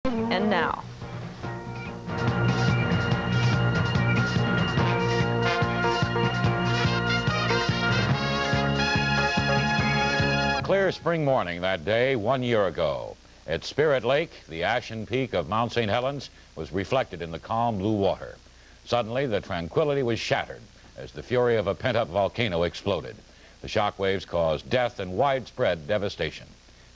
And now. Clear spring morning that day 1 year ago. At Spirit Lake, the ashen peak of Mount St. Helens was reflected in the calm blue water. Suddenly, the tranquility was shattered as the fury of a pent-up volcano exploded. The shock waves caused death and widespread devastation.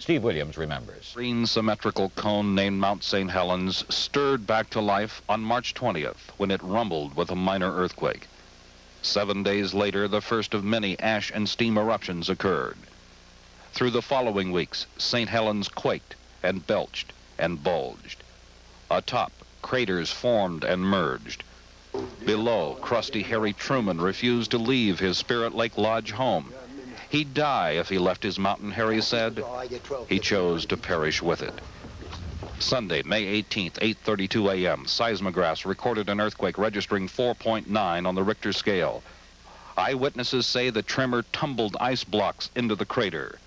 Steve Williams remembers. Green symmetrical cone named Mount St. Helens stirred back to life on March 20th when it rumbled with a minor earthquake. 7 days later, the first of many ash and steam eruptions occurred. Through the following weeks, St. Helens quaked and belched and bulged. Atop, craters formed and merged. Below, crusty Harry Truman refused to leave his Spirit Lake Lodge home. He'd die if he left his mountain, Harry said. He chose to perish with it. Sunday, May 18th, 8:32 a.m., seismographs recorded an earthquake registering 4.9 on the Richter scale. Eyewitnesses say the tremor tumbled ice blocks into the crater.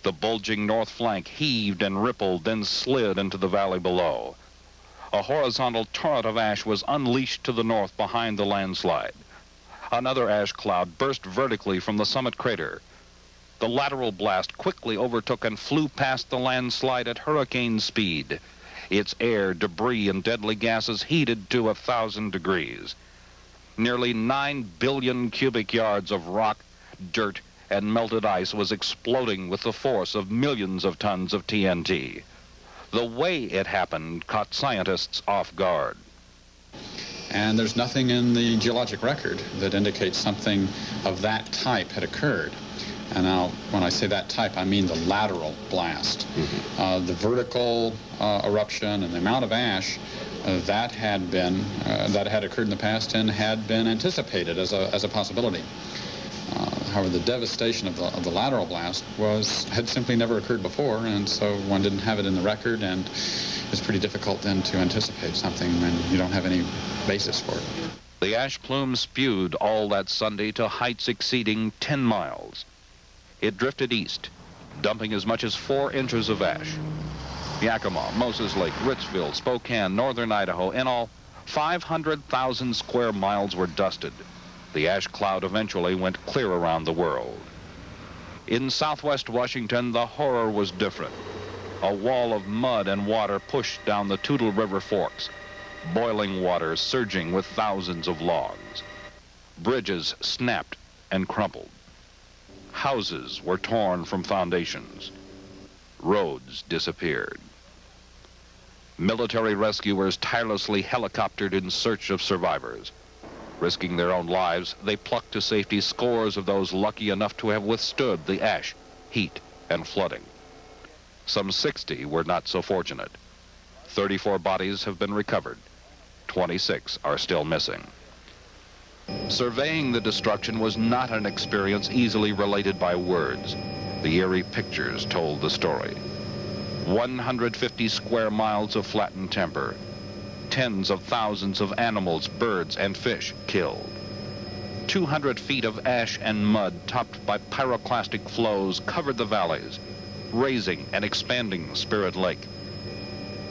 The bulging north flank heaved and rippled, then slid into the valley below. A horizontal torrent of ash was unleashed to the north behind the landslide. Another ash cloud burst vertically from the summit crater. The lateral blast quickly overtook and flew past the landslide at hurricane speed. Its air, debris, and deadly gases heated to 1,000 degrees. Nearly 9 billion cubic yards of rock, dirt, and melted ice was exploding with the force of millions of tons of TNT. The way it happened caught scientists off guard. And there's nothing in the geologic record that indicates something of that type had occurred. And now, when I say that type, I mean the lateral blast. The vertical eruption and the amount of ash that had occurred in the past and had been anticipated as a possibility. However, the devastation of the lateral blast had simply never occurred before, and so one didn't have it in the record, and it's pretty difficult then to anticipate something when you don't have any basis for it. The ash plume spewed all that Sunday to heights exceeding 10 miles. It drifted east, dumping as much as 4 inches of ash. Yakima, Moses Lake, Ritzville, Spokane, northern Idaho, in all, 500,000 square miles were dusted. The ash cloud eventually went clear around the world. In southwest Washington, the horror was different. A wall of mud and water pushed down the Toutle River forks, boiling water surging with thousands of logs. Bridges snapped and crumpled. Houses were torn from foundations. Roads disappeared. Military rescuers tirelessly helicoptered in search of survivors. Risking their own lives, they plucked to safety scores of those lucky enough to have withstood the ash, heat, and flooding. Some 60 were not so fortunate. 34 bodies have been recovered. 26 are still missing. Surveying the destruction was not an experience easily related by words. The eerie pictures told the story. 150 square miles of flattened timber. Tens of thousands of animals, birds, and fish killed. 200 feet of ash and mud topped by pyroclastic flows covered the valleys, raising and expanding Spirit Lake.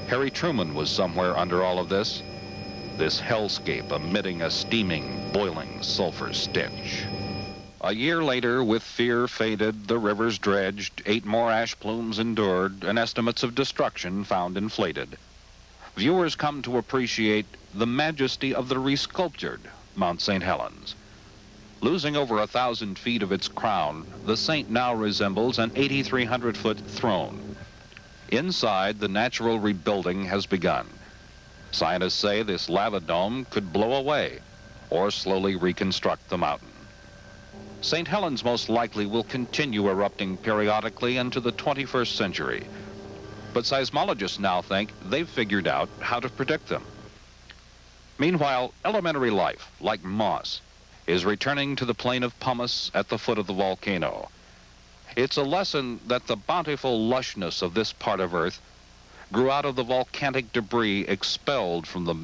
Harry Truman was somewhere under all of this hellscape emitting a steaming, boiling sulfur stench. A year later, with fear faded, the rivers dredged, 8 more ash plumes endured, and estimates of destruction found inflated. Viewers come to appreciate the majesty of the resculptured Mount St. Helens. Losing over 1,000 feet of its crown, the saint now resembles an 8,300-foot throne. Inside, the natural rebuilding has begun. Scientists say this lava dome could blow away or slowly reconstruct the mountain. St. Helens most likely will continue erupting periodically into the 21st century. But seismologists now think they've figured out how to predict them. Meanwhile, elementary life, like moss, is returning to the plain of pumice at the foot of the volcano. It's a lesson that the bountiful lushness of this part of Earth grew out of the volcanic debris expelled from the